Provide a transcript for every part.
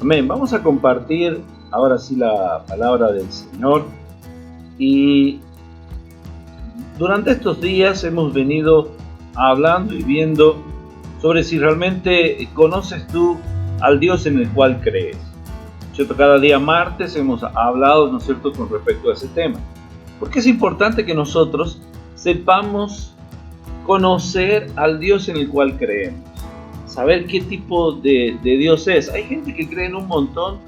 Amén. Vamos a compartir ahora sí la palabra del Señor. Y durante estos días hemos venido hablando y viendo sobre si realmente conoces tú al Dios en el cual crees. ¿Cierto? Cada día martes hemos hablado, ¿no es cierto?, con respecto a ese tema. Porque es importante que nosotros sepamos conocer al Dios en el cual creemos. Saber qué tipo de Dios es. Hay gente que cree en un montón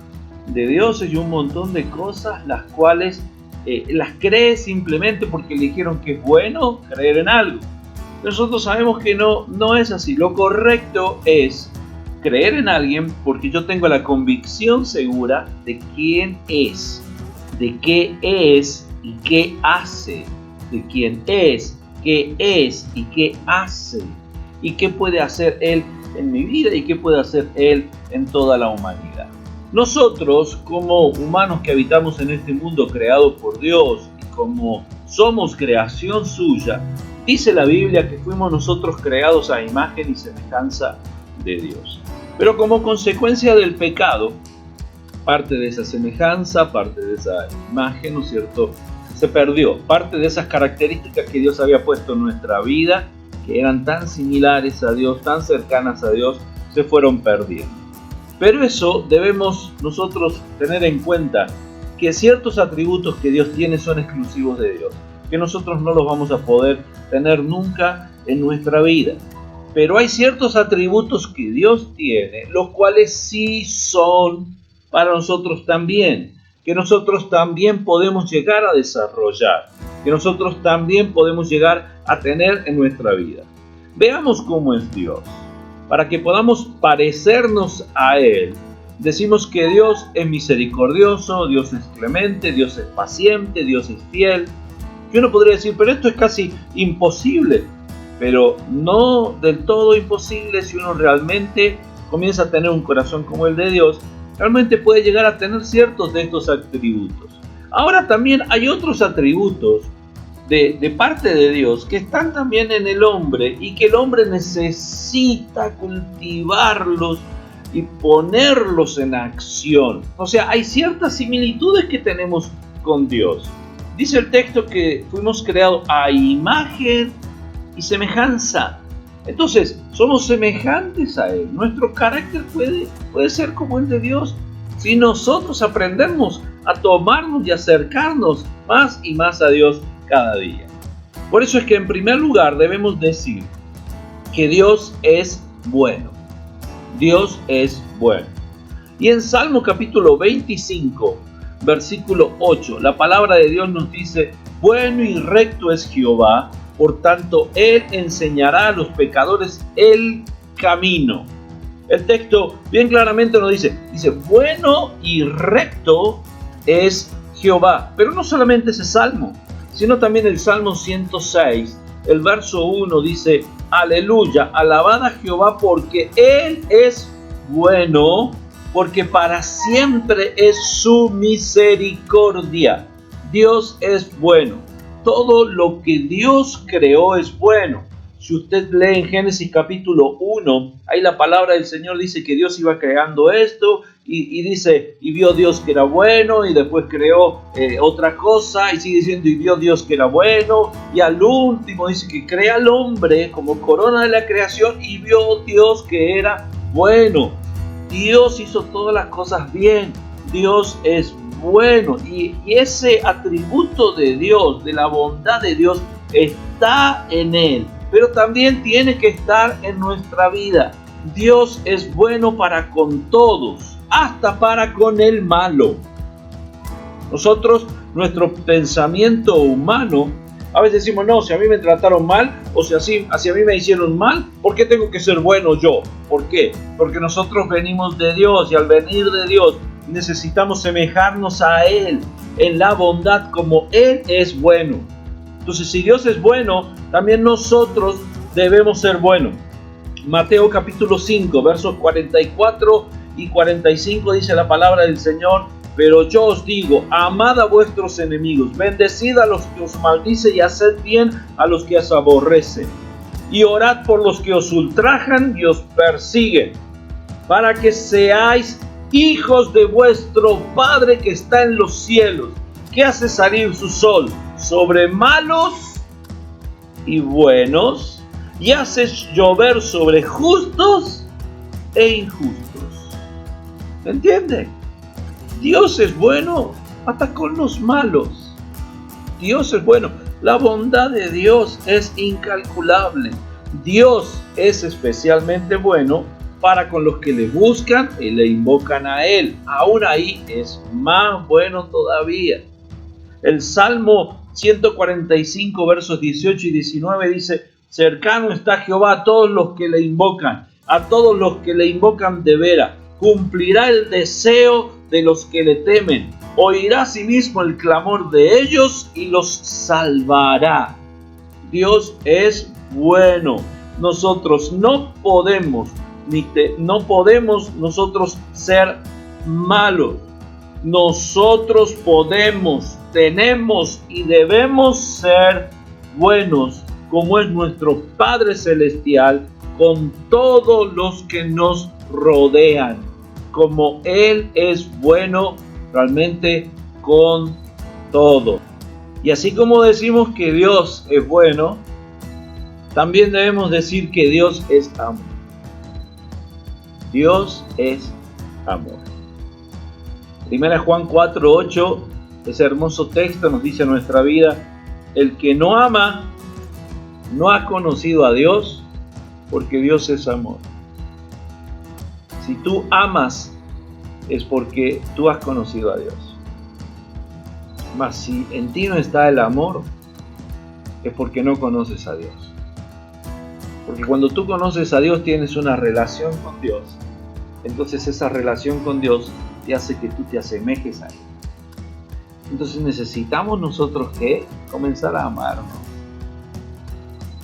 de dioses y un montón de cosas, las cuales las cree simplemente porque le dijeron que es bueno creer en algo. Nosotros sabemos que no es así. Lo correcto es creer en alguien porque yo tengo la convicción segura de quién es, de qué es y qué hace, de quién es, qué es y qué hace, y qué puede hacer Él en mi vida y qué puede hacer Él en toda la humanidad. Nosotros, como humanos que habitamos en este mundo creado por Dios y como somos creación suya, dice la Biblia que fuimos nosotros creados a imagen y semejanza de Dios. Pero como consecuencia del pecado, parte de esa semejanza, parte de esa imagen, ¿no es cierto?, se perdió. Parte de esas características que Dios había puesto en nuestra vida, que eran tan similares a Dios, tan cercanas a Dios, se fueron perdiendo. Pero eso debemos nosotros tener en cuenta, que ciertos atributos que Dios tiene son exclusivos de Dios, que nosotros no los vamos a poder tener nunca en nuestra vida. Pero hay ciertos atributos que Dios tiene, los cuales sí son para nosotros también, que nosotros también podemos llegar a desarrollar, que nosotros también podemos llegar a tener en nuestra vida. Veamos cómo es Dios. Para que podamos parecernos a Él, decimos que Dios es misericordioso, Dios es clemente, Dios es paciente, Dios es fiel. Y uno podría decir, pero esto es casi imposible. Pero no del todo imposible. Si uno realmente comienza a tener un corazón como el de Dios, realmente puede llegar a tener ciertos de estos atributos. Ahora también hay otros atributos de parte de Dios que están también en el hombre y que el hombre necesita cultivarlos y ponerlos en acción. O sea, hay ciertas similitudes que tenemos con Dios. Dice el texto que fuimos creados a imagen y semejanza. Entonces, somos semejantes a Él. Nuestro carácter puede ser como el de Dios si nosotros aprendemos a tomarnos y acercarnos más y más a Dios cada día. Por eso es que en primer lugar debemos decir que Dios es bueno. Dios es bueno. Y en Salmo capítulo 25, versículo 8, la palabra de Dios nos dice: bueno y recto es Jehová, por tanto Él enseñará a los pecadores el camino. El texto bien claramente nos dice, bueno y recto es Jehová. Pero no solamente ese salmo, sino también el Salmo 106, el verso 1 dice: aleluya, alabad a Jehová porque Él es bueno, porque para siempre es su misericordia. Dios es bueno. Todo lo que Dios creó es bueno. Si usted lee en Génesis capítulo 1, ahí la palabra del Señor dice que Dios iba creando esto y dice, y vio Dios que era bueno, y después creó otra cosa, y sigue diciendo, y vio Dios que era bueno, y al último dice que crea al hombre como corona de la creación, y vio Dios que era bueno. Dios hizo todas las cosas bien. Dios es bueno, y ese atributo de Dios, de la bondad de Dios, está en Él, pero también tiene que estar en nuestra vida. Dios es bueno para con todos, hasta para con el malo. Nosotros, nuestro pensamiento humano, a veces decimos, no, si a mí me trataron mal, o si a mí me hicieron mal, ¿por qué tengo que ser bueno yo? ¿Por qué? Porque nosotros venimos de Dios, y al venir de Dios necesitamos semejarnos a Él en la bondad como Él es bueno. Entonces, si Dios es bueno, también nosotros debemos ser buenos. Mateo capítulo 5, versos 44 y 45 dice la palabra del Señor: pero yo os digo, amad a vuestros enemigos, bendecid a los que os maldicen y haced bien a los que os aborrecen, y orad por los que os ultrajan y os persiguen, para que seáis hijos de vuestro Padre que está en los cielos, que hace salir su sol sobre malos y buenos, y hace llover sobre justos e injustos. ¿Se entiende? Dios es bueno hasta con los malos. Dios es bueno. La bondad de Dios es incalculable. Dios es especialmente bueno para con los que le buscan y le invocan a Él. Aún ahí es más bueno todavía. El Salmo 145, versos 18 y 19 dice: cercano está Jehová a todos los que le invocan, a todos los que le invocan de veras. Cumplirá el deseo de los que le temen. Oirá asimismo el clamor de ellos y los salvará. Dios es bueno. Nosotros no podemos nosotros ser malos. Nosotros podemos, tenemos y debemos ser buenos, como es nuestro Padre Celestial, con todos los que nos rodean, como Él es bueno realmente con todo. Y así como decimos que Dios es bueno, también debemos decir que Dios es amor. Dios es amor. Primera Juan 4:8, ese hermoso texto nos dice en nuestra vida: el que no ama no ha conocido a Dios, porque Dios es amor. Si tú amas, es porque tú has conocido a Dios. Mas si en ti no está el amor, es porque no conoces a Dios. Porque cuando tú conoces a Dios, tienes una relación con Dios. Entonces esa relación con Dios te hace que tú te asemejes a Él. Entonces necesitamos nosotros que comenzar a amarnos.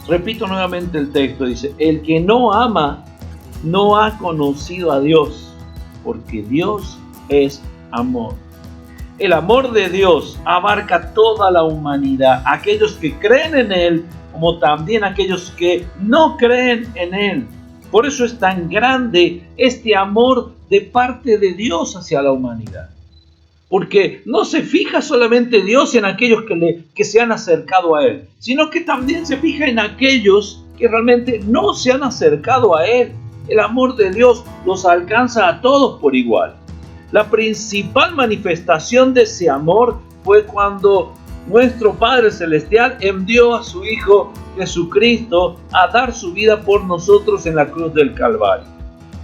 Repito nuevamente el texto, dice: el que no ama no ha conocido a Dios, porque Dios es amor. El amor de Dios abarca toda la humanidad, aquellos que creen en Él, como también aquellos que no creen en Él. Por eso es tan grande este amor de parte de Dios hacia la humanidad. Porque no se fija solamente Dios en aquellos que se han acercado a Él, sino que también se fija en aquellos que realmente no se han acercado a Él. El amor de Dios los alcanza a todos por igual. La principal manifestación de ese amor fue cuando nuestro Padre Celestial envió a su Hijo Jesucristo a dar su vida por nosotros en la cruz del Calvario.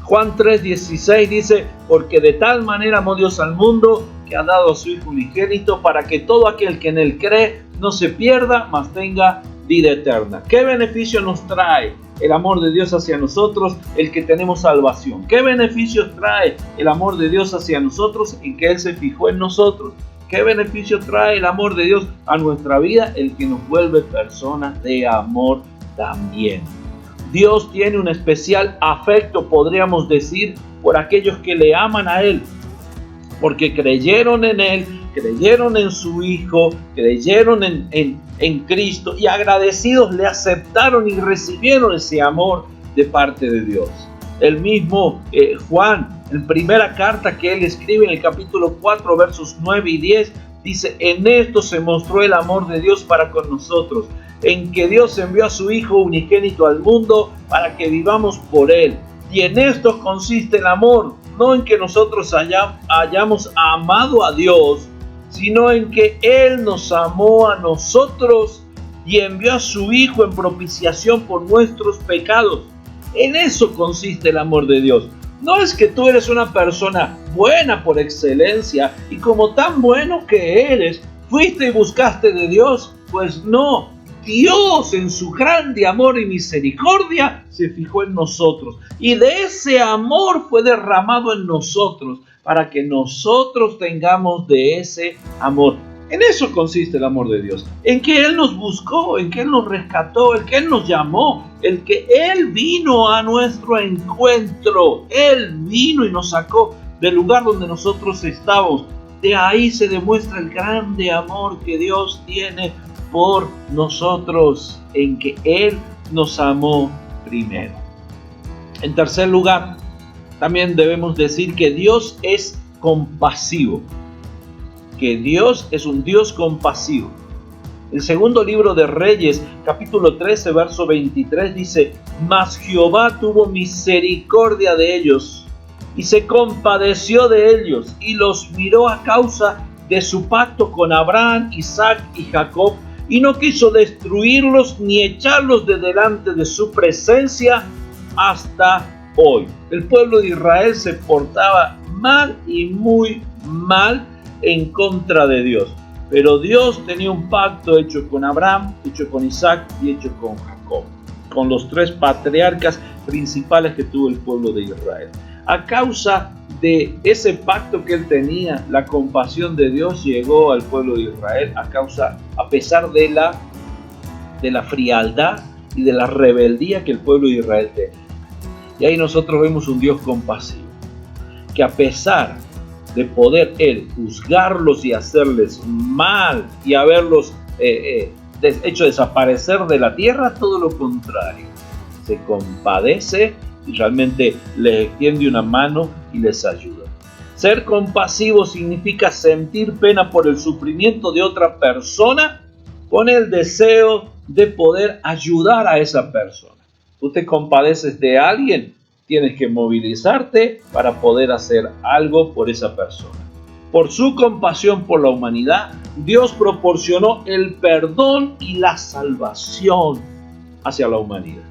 Juan 3:16 dice: porque de tal manera amó Dios al mundo, que ha dado a su Hijo unigénito, para que todo aquel que en Él cree no se pierda, mas tenga vida eterna. ¿Qué beneficio nos trae el amor de Dios hacia nosotros, el que tenemos salvación? ¿Qué beneficios trae el amor de Dios hacia nosotros, en que Él se fijó en nosotros? ¿Qué beneficio trae el amor de Dios a nuestra vida? El que nos vuelve personas de amor también. Dios tiene un especial afecto, podríamos decir, por aquellos que le aman a Él, porque creyeron en Él, creyeron en su Hijo, creyeron en Cristo, y agradecidos le aceptaron y recibieron ese amor de parte de Dios. El mismo Juan, en primera carta que él escribe en el capítulo 4, versos 9 y 10, dice: en esto se mostró el amor de Dios para con nosotros, en que Dios envió a su Hijo unigénito al mundo para que vivamos por Él. Y en esto consiste el amor, no en que nosotros hayamos amado a Dios, sino en que Él nos amó a nosotros y envió a su Hijo en propiciación por nuestros pecados. En eso consiste el amor de Dios. No es que tú eres una persona buena por excelencia y como tan bueno que eres, fuiste y buscaste de Dios. Pues no, Dios en su grande amor y misericordia se fijó en nosotros. Y de ese amor fue derramado en nosotros para que nosotros tengamos de ese amor. En eso consiste el amor de Dios, en que Él nos buscó, en que Él nos rescató, en que Él nos llamó, en que Él vino a nuestro encuentro. Él vino y nos sacó del lugar donde nosotros estábamos. De ahí se demuestra el grande amor que Dios tiene por nosotros, en que Él nos amó primero. En tercer lugar, También debemos decir que Dios es compasivo, que Dios es un Dios compasivo. El segundo libro de Reyes, capítulo 13, verso 23 dice: Mas Jehová tuvo misericordia de ellos y se compadeció de ellos y los miró a causa de su pacto con Abraham, Isaac y Jacob, y no quiso destruirlos ni echarlos de delante de su presencia hasta hoy. El pueblo de Israel se portaba mal y muy mal en contra de Dios. Pero Dios tenía un pacto hecho con Abraham, hecho con Isaac y hecho con Jacob, con los tres patriarcas principales que tuvo el pueblo de Israel. A causa de ese pacto que él tenía, la compasión de Dios llegó al pueblo de Israel a pesar de la frialdad y de la rebeldía que el pueblo de Israel tenía. Y ahí nosotros vemos un Dios compasivo, que a pesar de poder él juzgarlos y hacerles mal y haberlos hecho desaparecer de la tierra, todo lo contrario, se compadece y realmente les extiende una mano y les ayuda. Ser compasivo significa sentir pena por el sufrimiento de otra persona con el deseo de poder ayudar a esa persona. Tú te compadeces de alguien, tienes que movilizarte para poder hacer algo por esa persona. Por su compasión por la humanidad, Dios proporcionó el perdón y la salvación hacia la humanidad.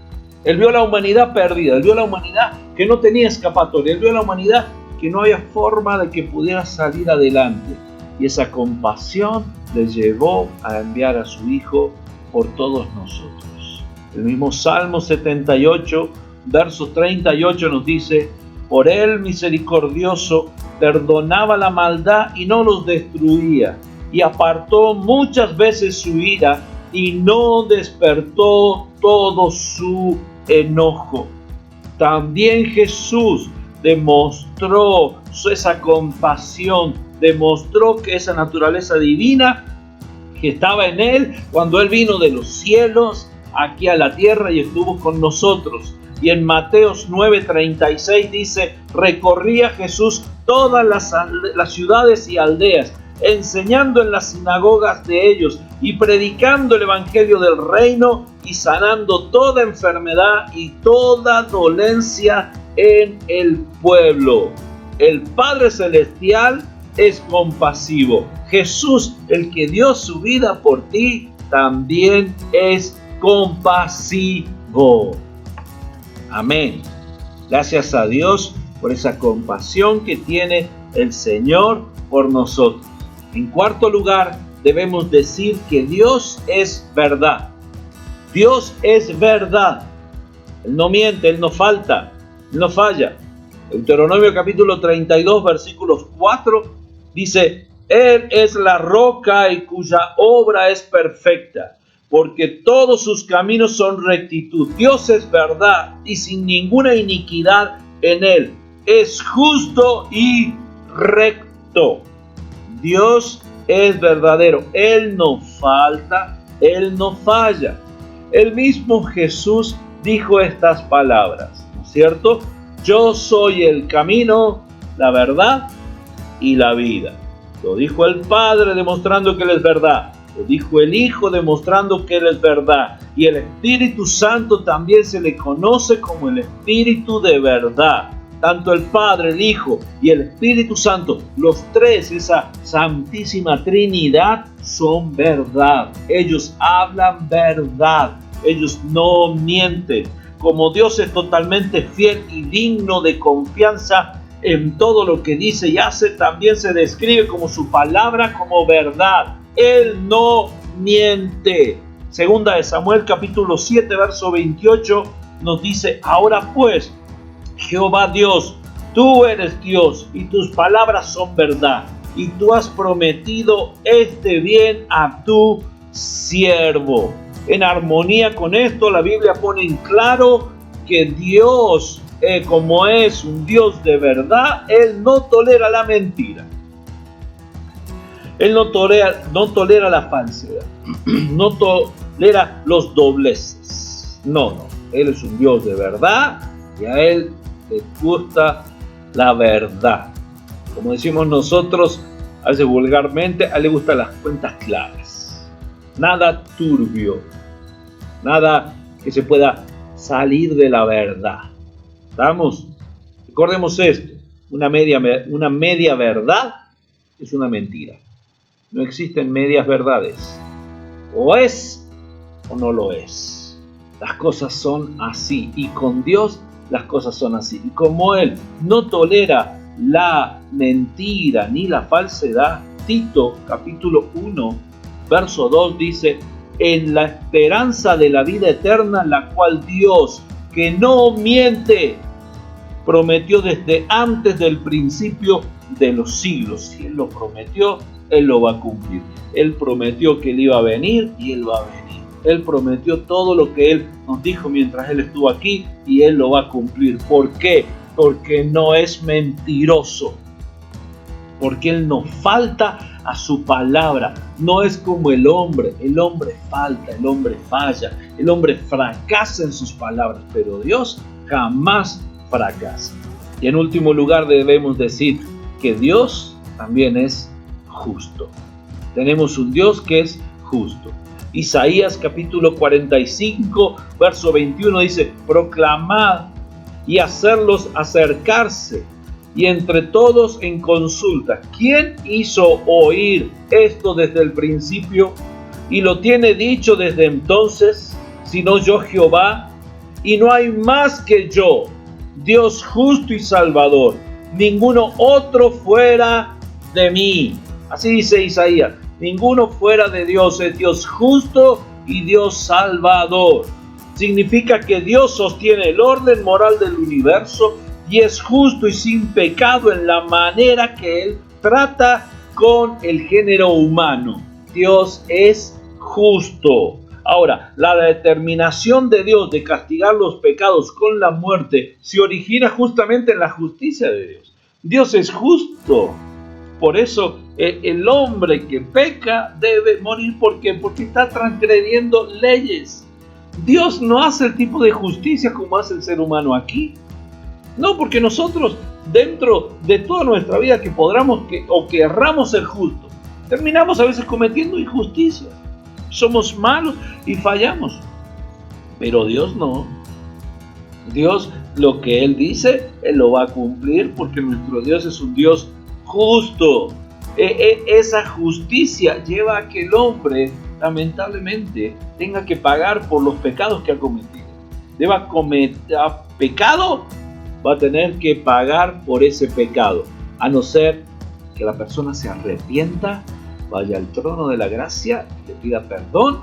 Él vio a la humanidad perdida, él vio a la humanidad que no tenía escapatoria, él vio a la humanidad que no había forma de que pudiera salir adelante. Y esa compasión le llevó a enviar a su Hijo por todos nosotros. El mismo Salmo 78, verso 38 nos dice: por él misericordioso perdonaba la maldad y no los destruía, y apartó muchas veces su ira y no despertó todo su enojo. También Jesús demostró esa compasión, demostró que esa naturaleza divina que estaba en él cuando él vino de los cielos aquí a la tierra y estuvo con nosotros. Y en Mateos 9:36 dice: recorría Jesús todas las ciudades y aldeas, enseñando en las sinagogas de ellos y predicando el evangelio del reino y sanando toda enfermedad y toda dolencia en el pueblo. El Padre Celestial es compasivo. Jesús, el que dio su vida por ti, también es compasivo. Amén. Gracias a Dios por esa compasión que tiene el Señor por nosotros. En cuarto lugar, debemos decir que Dios es verdad. Dios es verdad. Él no miente, Él no falta, Él no falla. Deuteronomio capítulo 32, versículos 4 dice: Él es la roca y cuya obra es perfecta, porque todos sus caminos son rectitud. Dios es verdad y sin ninguna iniquidad en él. Es justo y recto. Dios es verdadero. Él no falta, Él no falla. El mismo Jesús dijo estas palabras, ¿no es cierto? Yo soy el camino, la verdad y la vida. Lo dijo el Padre demostrando que Él es verdad. Lo dijo el Hijo demostrando que Él es verdad. Y el Espíritu Santo también se le conoce como el Espíritu de verdad. Tanto el Padre, el Hijo y el Espíritu Santo, los tres, esa santísima Trinidad, son verdad. Ellos hablan verdad. Ellos no mienten. Como Dios es totalmente fiel y digno de confianza en todo lo que dice y hace, también se describe como su palabra como verdad. Él no miente. Segunda de Samuel capítulo 7 verso 28 nos dice: ahora pues, Jehová Dios, tú eres Dios y tus palabras son verdad, y tú has prometido este bien a tu siervo. En armonía con esto, la Biblia pone en claro que Dios, como es un Dios de verdad, Él no tolera la mentira. Él no tolera la falsedad, no tolera los dobleces. No, Él es un Dios de verdad y a Él le gusta la verdad. Como decimos nosotros, a veces vulgarmente, a él le gustan las cuentas claras. Nada turbio, nada que se pueda salir de la verdad. ¿Estamos? Recordemos esto, una media verdad es una mentira. No existen medias verdades. O es o no lo es. Las cosas son así, y con Dios las cosas son así. Y como Él no tolera la mentira ni la falsedad, Tito capítulo 1, verso 2 dice: en la esperanza de la vida eterna, la cual Dios, que no miente, prometió desde antes del principio de los siglos. Si Él lo prometió, Él lo va a cumplir. Él prometió que Él iba a venir y Él va a venir. Él prometió todo lo que Él nos dijo mientras Él estuvo aquí y Él lo va a cumplir. ¿Por qué? Porque no es mentiroso. Porque Él no falta a su palabra. No es como el hombre. El hombre falta, el hombre falla, el hombre fracasa en sus palabras, pero Dios jamás fracasa. Y en último lugar debemos decir que Dios también es justo. Tenemos un Dios que es justo. Isaías capítulo 45, verso 21 dice: proclamad y hacerlos acercarse, y entre todos en consulta. ¿Quién hizo oír esto desde el principio y lo tiene dicho desde entonces, sino yo, Jehová? Y no hay más que yo, Dios justo y salvador, ninguno otro fuera de mí. Así dice Isaías: ninguno fuera de Dios, es Dios justo y Dios salvador. Significa que Dios sostiene el orden moral del universo y es justo y sin pecado en la manera que Él trata con el género humano. Dios es justo. Ahora, la determinación de Dios de castigar los pecados con la muerte se origina justamente en la justicia de Dios. Dios es justo. Por eso el hombre que peca debe morir. ¿Por qué? Porque está transgrediendo leyes. Dios no hace el tipo de justicia como hace el ser humano aquí. No, porque nosotros, dentro de toda nuestra vida que podamos o querramos ser justos, terminamos a veces cometiendo injusticias. Somos malos y fallamos. Pero Dios no. Dios, lo que Él dice, Él lo va a cumplir, porque nuestro Dios es un Dios justo. Esa justicia lleva a que el hombre, lamentablemente, tenga que pagar por los pecados que ha cometido. Deba cometer pecado, va a tener que pagar por ese pecado, a no ser que la persona se arrepienta, vaya al trono de la gracia, le pida perdón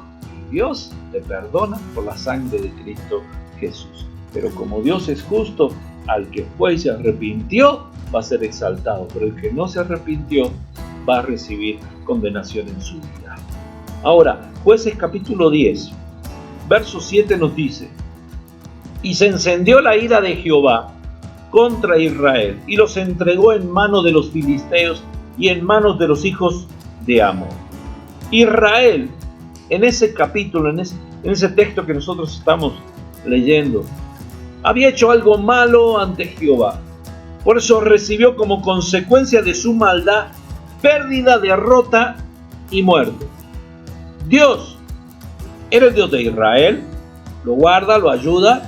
y Dios le perdona por la sangre de Cristo Jesús. Pero como Dios es justo, al que fue y se arrepintió va a ser exaltado, pero el que no se arrepintió va a recibir condenación en su vida. Ahora, Jueces capítulo 10, verso 7 nos dice: y se encendió la ira de Jehová contra Israel, y los entregó en manos de los filisteos y en manos de los hijos de Amón. Israel, en ese capítulo, en ese texto que nosotros estamos leyendo, había hecho algo malo ante Jehová. Por eso recibió como consecuencia de su maldad pérdida, derrota y muerte. Dios era el Dios de Israel, lo guarda, lo ayuda,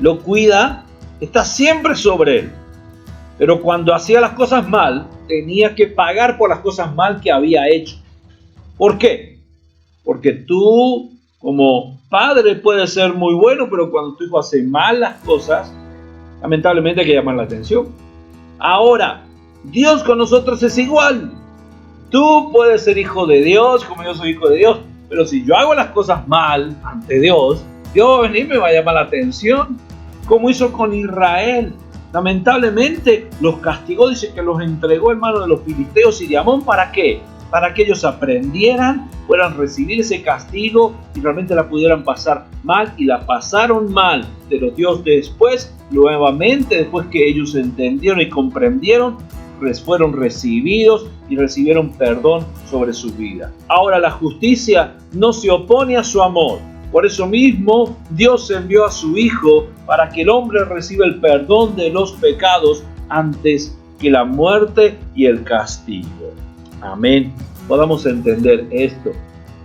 lo cuida, está siempre sobre él. Pero cuando hacía las cosas mal, tenía que pagar por las cosas mal que había hecho. ¿Por qué? Porque tú, como padre, puedes ser muy bueno, pero cuando tu hijo hace mal las cosas, lamentablemente hay que llamar la atención. Ahora, Dios con nosotros es igual. Tú puedes ser hijo de Dios, como yo soy hijo de Dios, pero si yo hago las cosas mal ante Dios, Dios va a venir y me va a llamar la atención, como hizo con Israel. Lamentablemente los castigó, dice que los entregó en manos de los filisteos y de Amón. ¿Para qué? Para que ellos aprendieran, puedan recibir ese castigo y realmente la pudieran pasar mal, y la pasaron mal. Pero Dios después, nuevamente, después que ellos entendieron y comprendieron, fueron recibidos y recibieron perdón sobre su vida. Ahora, la justicia no se opone a su amor. Por eso mismo Dios envió a su Hijo para que el hombre reciba el perdón de los pecados antes que la muerte y el castigo. Amén. Podamos entender esto.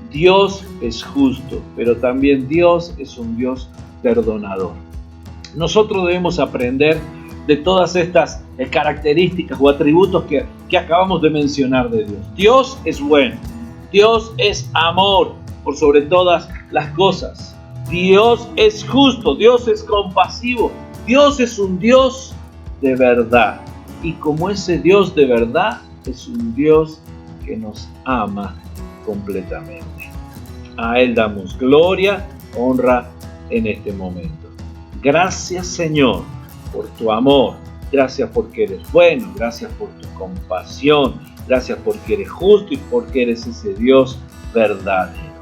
Dios es justo, pero también Dios es un Dios perdonador. Nosotros debemos aprender de todas estas características o atributos que acabamos de mencionar de Dios. Dios es bueno, Dios es amor por sobre todas las cosas. Dios es justo, Dios es compasivo, Dios es un Dios de verdad. Y como ese Dios de verdad, es un Dios que nos ama completamente. A Él damos gloria, honra en este momento. Gracias, Señor, por tu amor. Gracias porque eres bueno. Gracias por tu compasión. Gracias porque eres justo y porque eres ese Dios verdadero.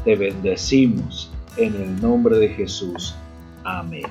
Te bendecimos en el nombre de Jesús. Amén.